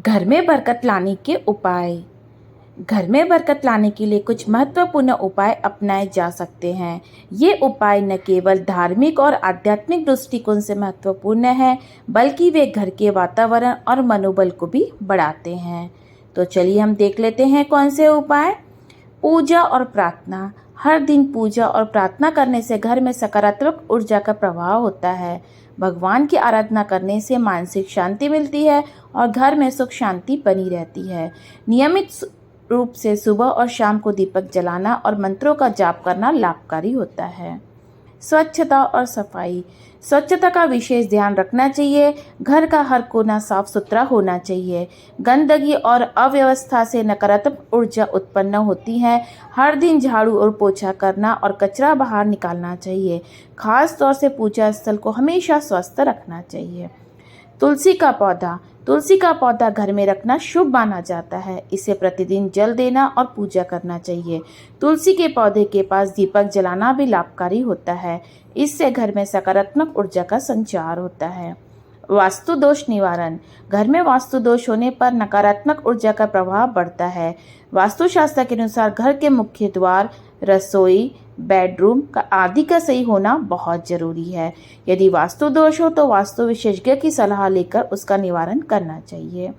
घर में बरकत लाने के उपाय। घर में बरकत लाने के लिए कुछ महत्वपूर्ण उपाय अपनाए जा सकते हैं। ये उपाय न केवल धार्मिक और आध्यात्मिक दृष्टिकोण से महत्वपूर्ण है, बल्कि वे घर के वातावरण और मनोबल को भी बढ़ाते हैं। तो चलिए हम देख लेते हैं कौन से उपाय। पूजा और प्रार्थना। हर दिन पूजा और प्रार्थना करने से घर में सकारात्मक ऊर्जा का प्रभाव होता है। भगवान की आराधना करने से मानसिक शांति मिलती है और घर में सुख शांति बनी रहती है। नियमित रूप से सुबह और शाम को दीपक जलाना और मंत्रों का जाप करना लाभकारी होता है। स्वच्छता और सफाई। स्वच्छता का विशेष ध्यान रखना चाहिए। घर का हर कोना साफ सुथरा होना चाहिए। गंदगी और अव्यवस्था से नकारात्मक ऊर्जा उत्पन्न होती है। हर दिन झाड़ू और पोछा करना और कचरा बाहर निकालना चाहिए। खास तौर से पूजा स्थल को हमेशा स्वस्थ रखना चाहिए। तुलसी का पौधा। तुलसी का पौधा घर में रखना शुभ माना जाता है। इसे प्रतिदिन जल देना और पूजा करना चाहिए। तुलसी के पौधे के पास दीपक जलाना भी लाभकारी होता है। इससे घर में सकारात्मक ऊर्जा का संचार होता है। वास्तु दोष निवारण। घर में वास्तु दोष होने पर नकारात्मक ऊर्जा का प्रभाव बढ़ता है। वास्तुशास्त्र के अनुसार घर के मुख्य द्वार, रसोई, बेडरूम का आदि का सही होना बहुत जरूरी है। यदि वास्तु दोष हो तो वास्तु विशेषज्ञ की सलाह लेकर उसका निवारण करना चाहिए।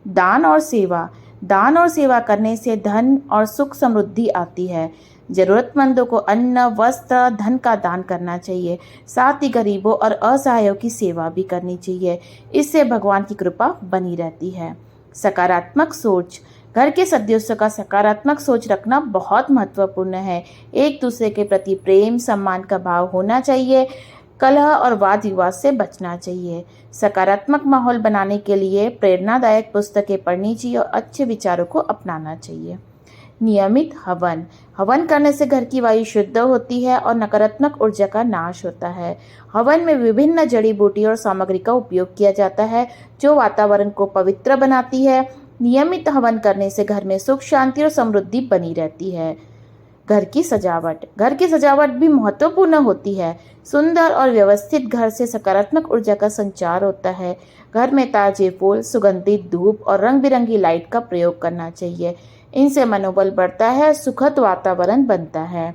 दान और सेवा। दान और सेवा करने से धन और सुख समृद्धि आती है। जरूरतमंदों को अन्न, वस्त्र, धन का दान करना चाहिए। साथ ही गरीबों और असहायों की सेवा भी करनी चाहिए। इससे भगवान की कृपा बनी रहती है। सकारात्मक सोच। घर के सदस्यों का सकारात्मक सोच रखना बहुत महत्वपूर्ण है। एक दूसरे के प्रति प्रेम, सम्मान का भाव होना चाहिए। कलह और वाद विवाद से बचना चाहिए। सकारात्मक माहौल बनाने के लिए प्रेरणादायक पुस्तकें पढ़नी चाहिए और अच्छे विचारों को अपनाना चाहिए। नियमित हवन। हवन करने से घर की वायु शुद्ध होती है और नकारात्मक ऊर्जा का नाश होता है। हवन में विभिन्न जड़ी बूटी और सामग्री का उपयोग किया जाता है, जो वातावरण को पवित्र बनाती है। नियमित हवन करने से घर में सुख, शांति और समृद्धि बनी रहती है। घर की सजावट। घर की सजावट भी महत्वपूर्ण होती है। सुंदर और व्यवस्थित घर से सकारात्मक ऊर्जा का संचार होता है। घर में ताजे फूल, सुगंधित धूप और रंग बिरंगी लाइट का प्रयोग करना चाहिए। इनसे मनोबल बढ़ता है, सुखद वातावरण बनता है।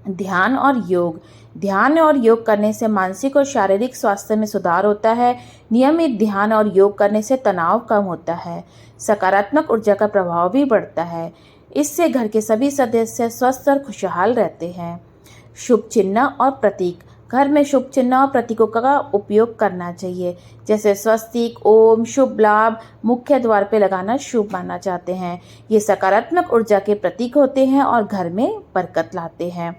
ध्यान और योग। ध्यान और योग करने से मानसिक और शारीरिक स्वास्थ्य में सुधार होता है। नियमित ध्यान और योग करने से तनाव कम होता है। सकारात्मक ऊर्जा का प्रभाव भी बढ़ता है। इससे घर के सभी सदस्य स्वस्थ और खुशहाल रहते हैं। शुभ चिन्ह और प्रतीक। घर में शुभ चिन्ह और प्रतीकों का उपयोग करना चाहिए, जैसे स्वस्तिक, ओम, शुभ लाभ मुख्य द्वार पे लगाना शुभ माना जाते हैं। ये सकारात्मक ऊर्जा के प्रतीक होते हैं और घर में बरकत लाते हैं।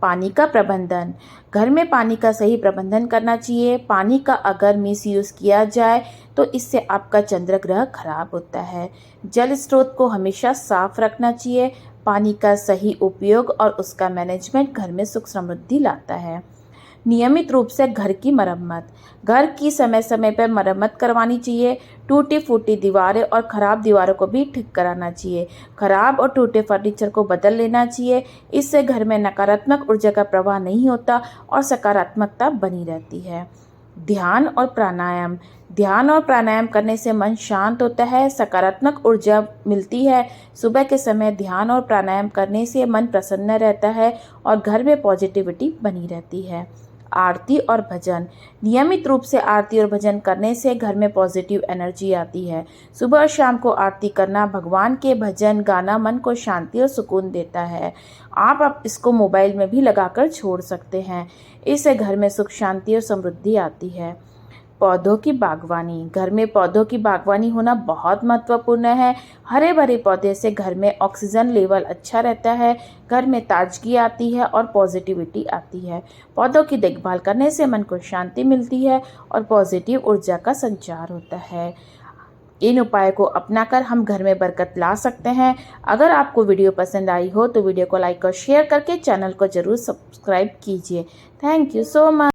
पानी का प्रबंधन। घर में पानी का सही प्रबंधन करना चाहिए। पानी का अगर मिसयूज किया जाए तो इससे आपका चंद्र ग्रह खराब होता है। जल स्रोत को हमेशा साफ रखना चाहिए। पानी का सही उपयोग और उसका मैनेजमेंट घर में सुख समृद्धि लाता है। नियमित रूप से घर की मरम्मत। घर की समय समय पर मरम्मत करवानी चाहिए। टूटी फूटी दीवारें और खराब दीवारों को भी ठीक कराना चाहिए। खराब और टूटे फर्नीचर को बदल लेना चाहिए। इससे घर में नकारात्मक ऊर्जा का प्रवाह नहीं होता और सकारात्मकता बनी रहती है। ध्यान और प्राणायाम। ध्यान और प्राणायाम करने से मन शांत होता है, सकारात्मक ऊर्जा मिलती है। सुबह के समय ध्यान और प्राणायाम करने से मन प्रसन्न रहता है और घर में पॉजिटिविटी बनी रहती है। आरती और भजन। नियमित रूप से आरती और भजन करने से घर में पॉजिटिव एनर्जी आती है। सुबह और शाम को आरती करना, भगवान के भजन गाना मन को शांति और सुकून देता है। आप इसको मोबाइल में भी लगाकर छोड़ सकते हैं। इससे घर में सुख, शांति और समृद्धि आती है। पौधों की बागवानी। घर में पौधों की बागवानी होना बहुत महत्वपूर्ण है। हरे भरे पौधे से घर में ऑक्सीजन लेवल अच्छा रहता है, घर में ताजगी आती है और पॉजिटिविटी आती है। पौधों की देखभाल करने से मन को शांति मिलती है और पॉजिटिव ऊर्जा का संचार होता है। इन उपायों को अपनाकर हम घर में बरकत ला सकते हैं। अगर आपको वीडियो पसंद आई हो तो वीडियो को लाइक और शेयर करके चैनल को जरूर सब्सक्राइब कीजिए। Thank you so much.